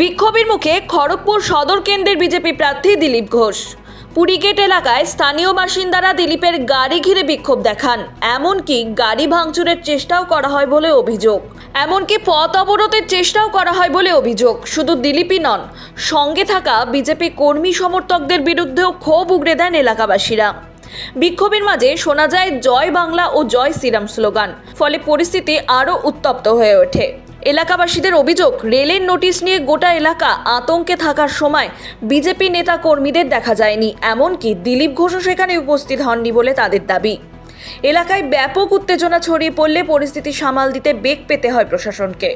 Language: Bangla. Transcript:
বিক্ষোভের মুখে খড়গপুর সদর কেন্দ্রের বিজেপি প্রার্থী দিলীপ ঘোষ। পুরীগেট এলাকায় স্থানীয় বাসিন্দারা দিলীপের গাড়ি ঘিরে বিক্ষোভ দেখান, এমনকি গাড়ি ভাঙচুরের চেষ্টাও করা হয় বলে অভিযোগ। এমনকি পথ অবরোধের চেষ্টাও করা হয় বলে অভিযোগ। শুধু দিলীপই নন, সঙ্গে থাকা বিজেপি কর্মী সমর্থকদের বিরুদ্ধেও ক্ষোভ উগরে দেন এলাকাবাসীরা। বিক্ষোভের মাঝে শোনা যায় জয় বাংলা ও জয় শ্রীরাম স্লোগান, ফলে পরিস্থিতি আরও উত্তপ্ত হয়ে ওঠে। এলাকাবাসীদের অভিযোগ, রেলের নোটিশ নিয়ে গোটা এলাকা আতঙ্কে থাকার সময় বিজেপি নেতা কর্মীদের দেখা যায়নি, এমনকি দিলীপ ঘোষও সেখানে উপস্থিত হননি বলে তাদের দাবি। এলাকায় ব্যাপক উত্তেজনা ছড়িয়ে পড়লে পরিস্থিতি সামাল দিতে বেগ পেতে হয় প্রশাসনকে।